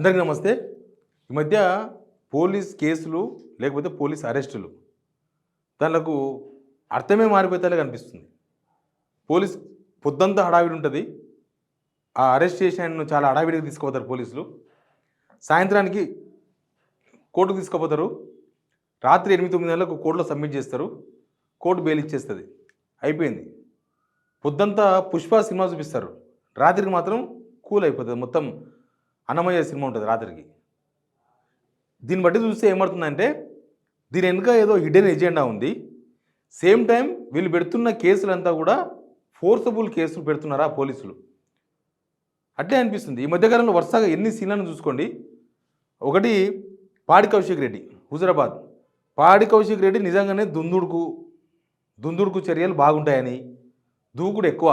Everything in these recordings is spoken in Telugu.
అందరికీ నమస్తే. ఈ మధ్య పోలీస్ కేసులు లేకపోతే పోలీస్ అరెస్టులు దానికి అర్థమే మారిపోయేలా కనిపిస్తుంది. పోలీస్ పొద్దంతా హడావిడి ఉంటుంది. ఆ అరెస్ట్ చేసిన చాలా హడావిడిగా తీసుకుపోతారు పోలీసులు. సాయంత్రానికి కోర్టుకు తీసుకుపోతారు. రాత్రి 8-9 గంటలకు కోర్టులో సబ్మిట్ చేస్తారు. కోర్టు బెయిల్ ఇచ్చేస్తుంది. అయిపోయింది. పొద్దంతా పుష్ప సినిమా చూపిస్తారు. రాత్రికి మాత్రం కూల్ అయిపోతుంది. మొత్తం అన్నమయ్య సినిమా ఉంటుంది రాత్రికి. దీన్ని బట్టి చూస్తే ఏమవుతుందంటే దీని వెనుక ఏదో హిడెన్ ఎజెండా ఉంది. సేమ్ టైం వీళ్ళు పెడుతున్న కేసులంతా కూడా ఫోర్సబుల్ కేసులు పెడుతున్నారా పోలీసులు అట్లే అనిపిస్తుంది. ఈ మధ్యకాలంలో వరుసగా ఎన్ని సీన్లను చూసుకోండి. ఒకటి పాడి కౌశిక్ రెడ్డి, హుజరాబాద్. పాడి కౌశిక్ రెడ్డి నిజంగానే దుందుడుకు చర్యలు బాగుంటాయని, దూకుడు ఎక్కువ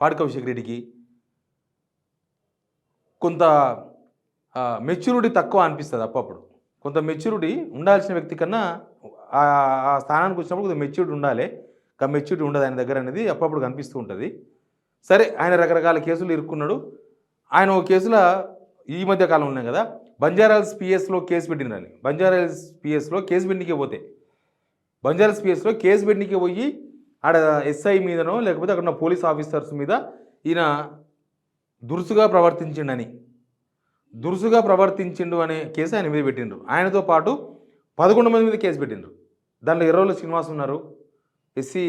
పాడి కౌశిక్ రెడ్డికి, కొంత మెచ్యూరిటీ తక్కువ అనిపిస్తుంది. అప్పుడప్పుడు కొంత మెచ్యూరిటీ ఉండాల్సిన వ్యక్తి కన్నా ఆ స్థానానికి వచ్చినప్పుడు కొంత మెచ్యూరిటీ ఉండాలి. మెచ్యూరిటీ ఉండదు ఆయన దగ్గర అనేది అప్పుడప్పుడు కనిపిస్తూ ఉంటుంది. సరే, ఆయన రకరకాల కేసులు ఇరుక్కున్నాడు. ఆయన ఒక కేసులో ఈ మధ్య కాలం ఉన్నాయి కదా, బంజారాల్స్ పిఎస్లో కేసు పెట్టిందని. బంజారాల్స్ పిఎస్లో కేసు పెట్టినకే పోతే బంజారాల్స్ పిఎస్లో కేసు పెట్టినకే పోయి ఆడ ఎస్ఐ మీదనో లేకపోతే అక్కడ ఉన్న పోలీస్ ఆఫీసర్స్ మీద ఈయన దురుసుగా ప్రవర్తించిండు అనే కేసు ఆయన మీద పెట్టిండ్రు. ఆయనతో పాటు 11 మంది మీద కేసు పెట్టిండ్రు. దాంట్లో ఎర్రోల శ్రీనివాస్ ఉన్నారు, ఎస్సీ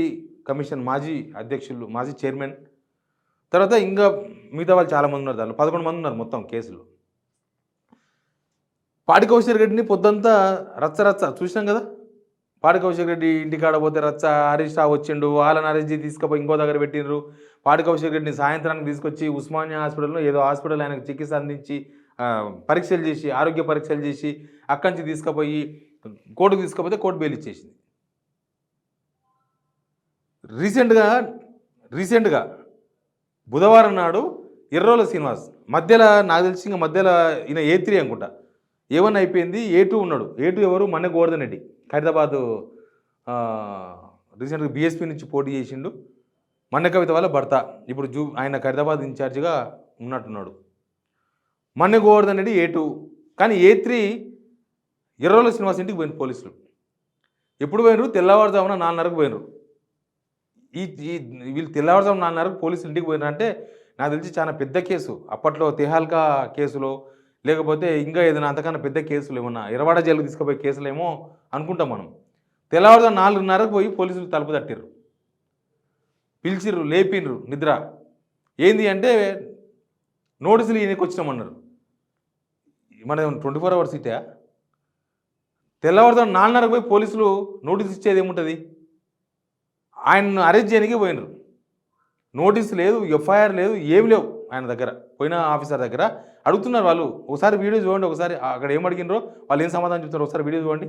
కమిషన్ మాజీ అధ్యక్షులు, మాజీ చైర్మన్. తర్వాత ఇంకా మిగతా వాళ్ళు చాలామంది ఉన్నారు. దాంట్లో 11 మంది ఉన్నారు మొత్తం కేసులు. పాడి కౌశిక్ రెడ్డిని పొద్దంతా రచ్చ చూసినాం కదా. పాడి కౌశిక్ రెడ్డి ఇంటికాడ పోతే రచ్చ, హరీష్ రావు వచ్చిండు, వాళ్ళని అరెస్ట్ చేసి తీసుకుపోయి ఇంకో దగ్గర పెట్టిండ్రు. పాడి కౌశిక్ రెడ్డిని సాయంత్రానికి తీసుకొచ్చి ఉస్మానియా హాస్పిటల్లో ఏదో హాస్పిటల్ ఆయనకు చికిత్స అందించి పరీక్షలు చేసి, ఆరోగ్య పరీక్షలు చేసి అక్కడి నుంచి తీసుకుపోయి కోర్టుకు తీసుకుపోతే కోర్టు బెయిల్ ఇచ్చేసింది. రీసెంట్గా బుధవారం నాడు ఎర్రోల శ్రీనివాస్ మధ్యలో, నాకు తెలిసి ఇంకా మధ్యలో ఈయన A3 అనుకుంటా, A1 అయిపోయింది, A2 ఉన్నాడు. A2 ఎవరు? మన్నె గోవర్ధన్ రెడ్డి, ఖైరతాబాద్ రీసెంట్గా బీఎస్పీ నుంచి పోటీ చేసిండు. మన్నె కవిత వాళ్ళ భర్త. ఇప్పుడు ఆయన ఖైరతాబాద్ ఇన్ఛార్జిగా ఉన్నట్టున్నాడు. మన్నె గోవర్ధన్ రెడ్డి A2. కానీ A3 ఎర్రోల శ్రీనివాస్ ఇంటికి పోయిన పోలీసులు. ఎప్పుడు పోయినరు? తెల్లవారుజామున 4:30కు పోయినరు. వీళ్ళు తెల్లవారుజామున 4:30కు పోలీసులు ఇంటికి పోయినారంటే నాకు తెలిసి చాలా పెద్ద కేసు. అప్పట్లో తెహాల్కా కేసులో లేకపోతే ఇంకా ఏదైనా అంతకన్నా పెద్ద కేసులు ఏమన్నా ఎర్రవాడ జైలుకు తీసుకుపోయే కేసులేమో అనుకుంటాం మనం. తెల్లవారుజాము 4:30కు పోయి పోలీసులు తలుపు తట్టిర్రు, పిలిచిర్రు, లేపిన్రు నిద్ర. ఏంది అంటే నోటీసులు ఈయనకి వచ్చినామన్నారు. మన 24 hours ఇటా? తెల్లవారుజాము 4:30కు పోయి పోలీసులు నోటీసు ఇచ్చేది ఏముంటుంది? ఆయన్ను అరెస్ట్ చేయడానికి పోయినరు. నోటీసు లేదు, ఎఫ్ఐఆర్ లేదు, ఏమి లేవు ఆయన దగ్గర. పోయిన ఆఫీసర్ దగ్గర అడుగుతున్నారు వాళ్ళు. ఒకసారి వీడియో చూడండి, ఒకసారి అక్కడ ఏం అడిగినరో వాళ్ళు ఏం సమాధానం చెప్తారు ఒకసారి వీడియో చూడండి.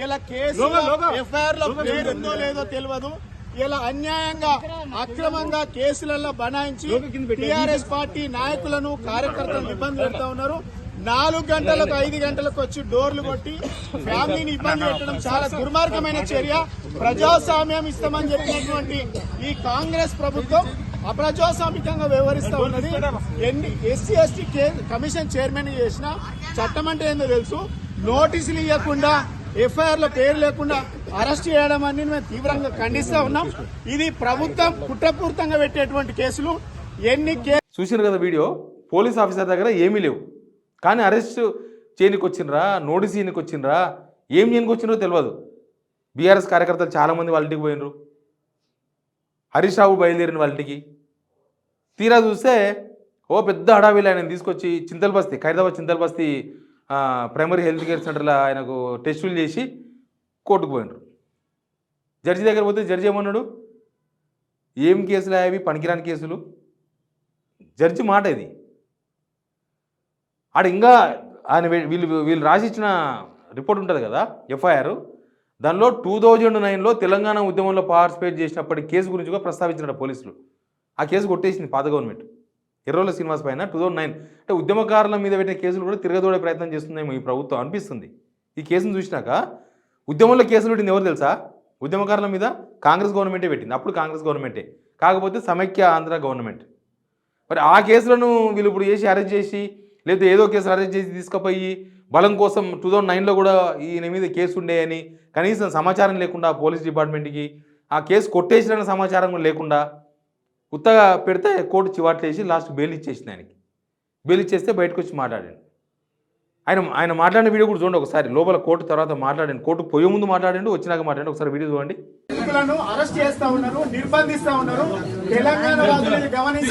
ఇలా కేసు ఎఫ్ఐఆర్ లో పేరుందో లేదో తెలియదు. ఇలా అన్యాయంగా అక్రమంగా కేసులలో బనాయించి టీఆర్ఎస్ పార్టీ నాయకులను, కార్యకర్తలను ఇబ్బంది పెడతా ఉన్నారు. 4 గంటలకు 5 గంటలకు వచ్చి డోర్లు కొట్టి ఫ్యామిలీని ఇబ్బంది పెట్టడం చాలా దుర్మార్గమైన చర్య. ప్రజాస్వామ్యం ఇస్తామని చెప్పినటువంటి ఈ కాంగ్రెస్ ప్రభుత్వం అప్రజాస్వామికంగా వ్యవహరిస్తూ ఉన్నది. ఎస్సీ ఎస్టీ కమిషన్ చైర్మన్ చేసిన చట్టం అంటే ఏందో తెలుసు. నోటీసులు ఇవ్వకుండా, ఎఫ్ఐఆర్ లో పేరు లేకుండా అరెస్ట్ చేయడం అని మేము తీవ్రంగా ఖండిస్తా ఉన్నాం. ఇది ప్రభుత్వం కుట్రపూరితంగా పెట్టేటువంటి కేసులు. చూసినారు కదా వీడియో. పోలీస్ ఆఫీసర్ దగ్గర ఏమీ లేవు, కానీ అరెస్ట్ చేయనికి వచ్చిండ్రా, నోటీస్ చేయనికి వచ్చిండ్రా, ఏం చేయనికి వచ్చిండ్రో తెలియదు. బీఆర్ఎస్ కార్యకర్తలు చాలామంది వాళ్ళ ఇంటికి పోయినరు. హరీష్ రావు బయలుదేరిన వాళ్ళ ఇంటికి. తీరా చూస్తే ఓ పెద్ద హడావిలి ఆయన తీసుకొచ్చి చింతల్బస్తీ, ఖైరతాబాద్ చింతల్బస్తీ ప్రైమరీ హెల్త్ కేర్ సెంటర్లో ఆయనకు టెస్టులు చేసి కోర్టుకు పోయినరు. జడ్జి దగ్గర పోతే జడ్జి ఏమన్నాడు? ఏం కేసులు అవి? పనికిరాని కేసులు. జడ్జి మాట ఇది. ఆడ ఇంకా ఆయన వీళ్ళు రాసి ఇచ్చిన రిపోర్ట్ ఉంటుంది కదా, ఎఫ్ఐఆర్, దానిలో 2009లో తెలంగాణ ఉద్యమంలో పార్టిసిపేట్ చేసినప్పటి కేసు గురించి కూడా ప్రస్తావించినారు పోలీసులు. ఆ కేసు కొట్టేసింది పాత గవర్నమెంట్. ఎర్రోల శ్రీనివాస్ పైన 2009 అంటే ఉద్యమకారుల మీద పెట్టిన కేసులు కూడా తిరగదోడే ప్రయత్నం చేస్తుందేమో ఈ ప్రభుత్వం అనిపిస్తుంది. ఈ కేసును చూసినాక ఉద్యమంలో కేసులు పెట్టింది ఎవరు తెలుసా? ఉద్యమకారుల మీద కాంగ్రెస్ గవర్నమెంటే పెట్టింది. అప్పుడు కాంగ్రెస్ గవర్నమెంటే, కాకపోతే సమైక్య ఆంధ్ర గవర్నమెంట్. మరి ఆ కేసులను వీళ్ళు ఇప్పుడు చేసి అరెస్ట్ చేసి లేదా ఏదో కేసు అరెస్ట్ చేసి తీసుకుపోయి బలం కోసం 2009లో కూడా ఈయన మీద కేసు ఉండే అని కనీసం సమాచారం లేకుండా పోలీస్ డిపార్ట్మెంట్కి ఆ కేసు కొట్టేసిన సమాచారం కూడా లేకుండా ఉత్తగా పెడితే కోర్టు చివాట్లు వేసి లాస్ట్ బెయిల్ ఇచ్చేసింది ఆయనకి. బెయిల్ ఇచ్చేస్తే బయటకు వచ్చి మాట్లాడాడు. ఆయన మాట్లాడిన వీడియో కూడా చూడండి ఒకసారి. లోపల కోర్టు తర్వాత మాట్లాడండి, కోర్టుకు పోయే ముందు మాట్లాడండి, వచ్చినాక మాట్లాడండి. ఒకసారి వీడియో చూడండి. అరెస్ట్ చేస్తా ఉన్నారు, నిర్బంధిస్తా ఉన్నారు. తెలంగాణ రాజులను గమనించి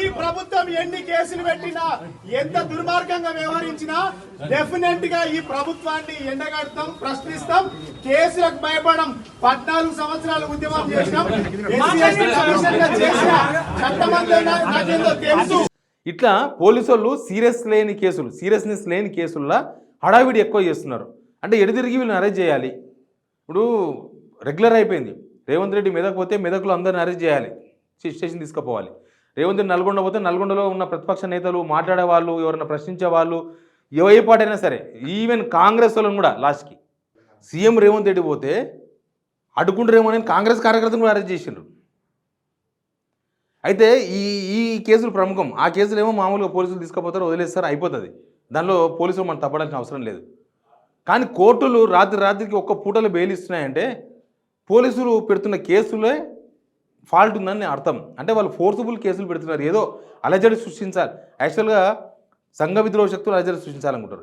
ఈ ప్రభుత్వం ఎన్ని కేసులు పెట్టినా ఎంత దుర్మార్గంగా వ్యవహరించినా డెఫినెట్ గా ఈ ప్రభుత్వాన్ని ఎండగడతాం, ప్రశ్నిస్తాం. కేసులకు భయపడం. 14 సంవత్సరాలు ఉద్యమం చేసినాం. నాకేందో తెలుసు. ఇట్లా పోలీసు వాళ్ళు సీరియస్నెస్ లేని కేసుల్లో హడావిడి ఎక్కువ చేస్తున్నారు. అంటే ఎడతిరిగి వీళ్ళని అరెస్ట్ చేయాలి. ఇప్పుడు రెగ్యులర్ అయిపోయింది. రేవంత్ రెడ్డి మెదక్ పోతే మెదక్లో అందరిని అరెస్ట్ చేయాలి, స్టేషన్ తీసుకుపోవాలి. రేవంత్ రెడ్డి నల్గొండ పోతే నల్గొండలో ఉన్న ప్రతిపక్ష నేతలు, మాట్లాడే వాళ్ళు, ఎవరైనా ప్రశ్నించే వాళ్ళు, ఏ పాటైనా సరే, ఈవెన్ కాంగ్రెస్ వాళ్ళని కూడా లాస్ట్కి సీఎం రేవంత్ రెడ్డి పోతే అడ్డుకుంటారేమో అని కాంగ్రెస్ కార్యకర్తను కూడా అరెస్ట్ చేసిండ్రు. అయితే ఈ కేసులు ప్రముఖం. ఆ కేసులు ఏమో మామూలుగా పోలీసులు తీసుకుపోతారు, వదిలేస్తారు, అయిపోతుంది. దానిలో పోలీసులు మనం తప్పడాల్సిన అవసరం లేదు. కానీ కోర్టులు రాత్రికి ఒక్క పూటలో బెయిల్ ఇస్తున్నాయంటే పోలీసులు పెడుతున్న కేసులే ఫాల్ట్ ఉందని అర్థం. అంటే వాళ్ళు ఫోర్సబుల్ కేసులు పెడుతున్నారు, ఏదో అలజడి సృష్టించాలి. యాక్చువల్గా సంఘ విద్రోహ శక్తులు అలజడి సృష్టించాలనుకుంటారు.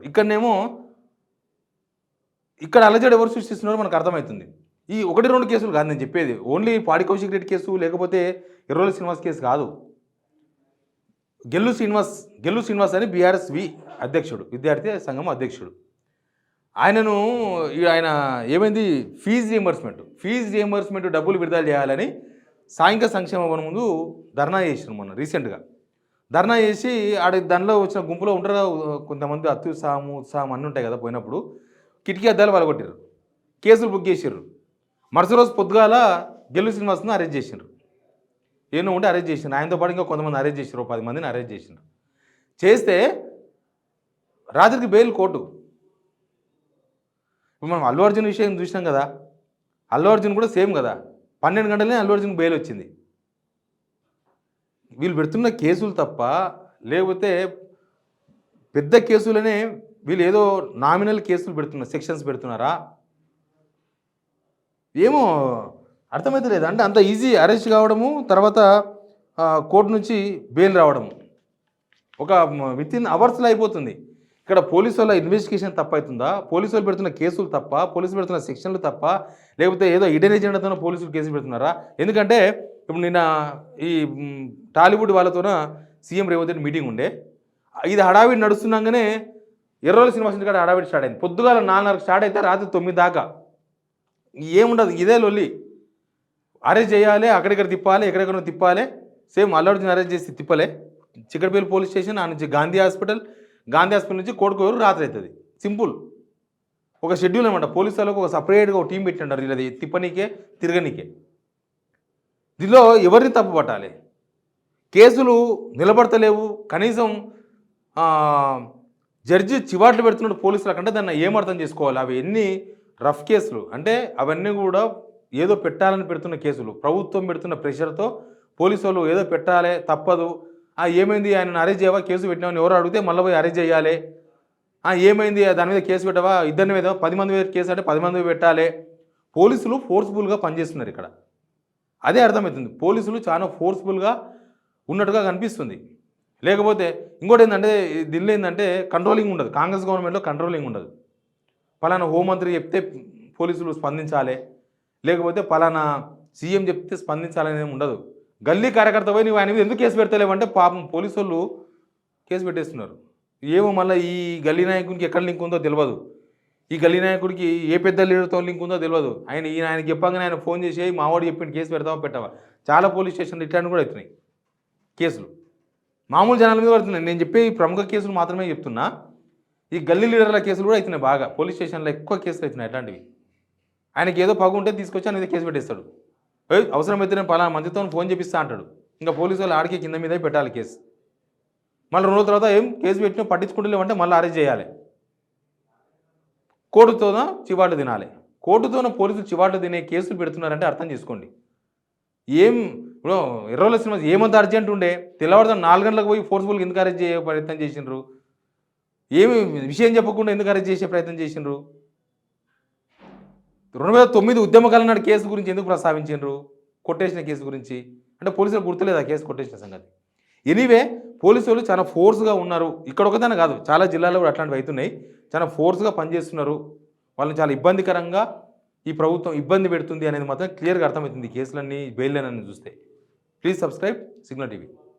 ఇక్కడ అలజడి ఎవరు సృష్టిస్తున్నారో మనకు అర్థమవుతుంది. ఈ 1-2 కేసులు కాదు నేను చెప్పేది. ఓన్లీ పాడి కౌశిక్ రెడ్డి కేసు లేకపోతే ఎర్రోల శ్రీనివాస్ కేసు కాదు. గెల్లు శ్రీనివాస్ అని బీఆర్ఎస్వి అధ్యక్షుడు, విద్యార్థి సంఘం అధ్యక్షుడు. ఆయన ఏమైంది, ఫీజు రియంబర్స్మెంట్ డబ్బులు విడుదల చేయాలని సాంఘిక సంక్షేమ భవనం ముందు ధర్నా చేసినారు మొన్న రీసెంట్గా. ధర్నా చేసి దానిలో వచ్చిన గుంపులో ఉంటారు కొంతమంది ఉత్సాహం అన్నీ ఉంటాయి కదా. పోయినప్పుడు కిటికీ అద్దాలు పలగొట్టారు, కేసులు బుక్ చేసారు. మరుసటి రోజు పొద్దుగాల గెల్లు శ్రీనివాస్ను అరెస్ట్ చేసిండ్రు. ఏమో ఉంటే అరెస్ట్ చేసిండ్రు. ఆయనతో పాటు ఇంకా కొంతమంది అరెస్ట్ చేసారు, 10 మందిని అరెస్ట్ చేసిండ్రు. చేస్తే రాత్రికి బెయిల్ కోర్టు. ఇప్పుడు మనం అల్లు అర్జున్ విషయం చూసినాం కదా, అల్లు అర్జున్ కూడా సేమ్ కదా. 12 గంటలనే అల్లు అర్జున్ బెయిల్ వచ్చింది. వీళ్ళు పెడుతున్న కేసులు తప్ప లేకపోతే పెద్ద కేసులనే వీళ్ళు ఏదో నామినల్ కేసులు పెడుతున్నారు, సెక్షన్స్ పెడుతున్నారా ఏమో అర్థమైతే లేదు. అంటే అంత ఈజీ అరెస్ట్ కావడము, తర్వాత కోర్టు నుంచి బెయిల్ రావడము ఒక వితిన్ అవర్స్లో అయిపోతుంది. ఇక్కడ పోలీసు వాళ్ళ ఇన్వెస్టిగేషన్ తప్ప అవుతుందా, పోలీసు వాళ్ళు పెడుతున్న కేసులు తప్ప, పోలీసులు పెడుతున్న సెక్షన్లు తప్ప, లేకపోతే ఏదో ఇడెన్ ఎజెండాతో పోలీసులు కేసులు పెడుతున్నారా? ఎందుకంటే ఇప్పుడు నిన్న ఈ టాలీవుడ్ వాళ్ళతోన సీఎం రేవంత్ రెడ్డి మీటింగ్ ఉండే, ఇది హడావిడి నడుస్తున్నాగానే ఎర్రోల శ్రీనివాస్ కాడ హడావిడి స్టార్ట్ అయింది. పొద్దుగాల 4:30 స్టార్ట్ అయితే రాత్రి 9 దాకా ఏముండదు, ఇదే లొల్లి. అరెస్ట్ చేయాలి, అక్కడిక్కడ తిప్పాలి, ఎక్కడెక్కడ తిప్పాలి. సేమ్ అల్లు అర్జున్ అరెస్ట్ చేసి తిప్పలే. చిక్కడపల్లి పోలీస్ స్టేషన్, ఆ నుంచి గాంధీ హాస్పిటల్ నుంచి కోడుకోరు రాత్రి అవుతుంది. సింపుల్ ఒక షెడ్యూల్ అనమాట. పోలీసు వాళ్ళకు ఒక సపరేట్గా ఒక టీం పెట్టింటారు, ఇది తిప్పనీకే తిరగనీకే. దీనిలో ఎవరిని తప్పు పట్టాలి? కేసులు నిలబడతలేవు, కనీసం జడ్జి చివాట్లు పెడుతున్నాడు పోలీసుల కంటే దాన్ని ఏమర్థం చేసుకోవాలి? అవి ఎన్ని రఫ్ కేసులు అంటే అవన్నీ కూడా ఏదో పెట్టాలని పెడుతున్న కేసులు. ప్రభుత్వం పెడుతున్న ప్రెషర్తో పోలీసు వాళ్ళు ఏదో పెట్టాలి, తప్పదు. ఏమైంది, ఆయన అరెస్ట్ చేయవా, కేసు పెట్టినామని ఎవరు అడిగితే మళ్ళీ పోయి అరెస్ట్ చేయాలి. ఏమైంది, దాని మీద కేసు పెట్టవా, ఇద్దరిని మీద 10 మంది మీద కేసు అంటే 10 మంది పెట్టాలి. పోలీసులు ఫోర్స్ఫుల్గా పనిచేస్తున్నారు ఇక్కడ. అదే అర్థమవుతుంది, పోలీసులు చాలా ఫోర్స్ఫుల్గా ఉన్నట్టుగా కనిపిస్తుంది. లేకపోతే ఇంకోటి ఏంటంటే ఢిల్లీ ఏంటంటే కంట్రోలింగ్ ఉండదు. కాంగ్రెస్ గవర్నమెంట్లో కంట్రోలింగ్ ఉండదు. పలానా హోంమంత్రి చెప్తే పోలీసులు స్పందించాలి, లేకపోతే పలానా సీఎం చెప్తే స్పందించాలనేది ఉండదు. గల్లీ కార్యకర్త పోయి నువ్వు ఆయన మీద ఎందుకు కేసు పెడతలేవంటే పాపం పోలీసు వాళ్ళు కేసు పెట్టేస్తున్నారు. ఏమో మళ్ళీ ఈ గల్లీ నాయకుడికి ఎక్కడ లింక్ ఉందో తెలియదు, ఈ గల్లీ నాయకుడికి ఏ పెద్ద లీడర్తో లింక్ ఉందో తెలియదు. ఆయనకి చెప్పగానే ఆయన ఫోన్ చేసి మావాడు చెప్పింది కేసు పెడతావా పెట్టవా. చాలా పోలీస్ స్టేషన్ రిటర్న్ కూడా అవుతున్నాయి కేసులు, మామూలు జనాల మీద పడుతున్నాయి. నేను చెప్పే ఈ ప్రముఖ కేసులు మాత్రమే చెప్తున్నా. ఈ గల్లీ లీడర్ల కేసులు కూడా అవుతున్నాయి బాగా, పోలీస్ స్టేషన్లో ఎక్కువ కేసులు అవుతున్నాయి అట్లాంటివి. ఆయనకి ఏదో పగు ఉంటే తీసుకొచ్చి ఆయన మీద కేసు పెట్టేస్తాడు. అవసరమైతే నేను పలానా మందితో ఫోన్ చేపిస్తా అంటాడు. ఇంకా పోలీసు వాళ్ళు ఆడికి కింద మీద పెట్టాలి కేసు. మళ్ళీ 2 రోజుల తర్వాత ఏం కేసు పెట్టినా పట్టించుకుంటలేమంటే మళ్ళీ అరెస్ట్ చేయాలి. కోర్టుతోన చివాట్లు తినాలి. కోర్టుతోన పోలీసులు చివాట్లు తినే కేసులు పెడుతున్నారంటే అర్థం చేసుకోండి. ఏం ఇప్పుడు ఎర్రోల సినిమా ఏమంత అర్జెంట్ ఉండే, తెల్లవారుదాం 4 గంటలకు పోయి ఫోర్స్ఫుల్గా ఎందుకు అరెస్ట్ చేసే ప్రయత్నం చేసిండ్రు? ఏమి విషయం చెప్పకుండా ఎందుకు అరెస్ట్ చేసే ప్రయత్నం చేసిండ్రు? 2009 ఉద్యమకాలం నాడు కేసు గురించి ఎందుకు ప్రస్తావించిండ్రు? కొట్టేసిన కేసు గురించి అంటే పోలీసులు గుర్తులేదు ఆ కేసు కొట్టేసిన సంగతి. ఎనీవే పోలీసులు చాలా ఫోర్స్గా ఉన్నారు. ఇక్కడ ఒకదానే కాదు, చాలా జిల్లాల్లో కూడా అట్లాంటివి అవుతున్నాయి. చాలా ఫోర్స్గా పనిచేస్తున్నారు. వాళ్ళని చాలా ఇబ్బందికరంగా ఈ ప్రభుత్వం ఇబ్బంది పెడుతుంది అనేది మాత్రం క్లియర్గా అర్థమవుతుంది. కేసులన్నీ బెయిల్ అని చూస్తే. Please subscribe signal TV.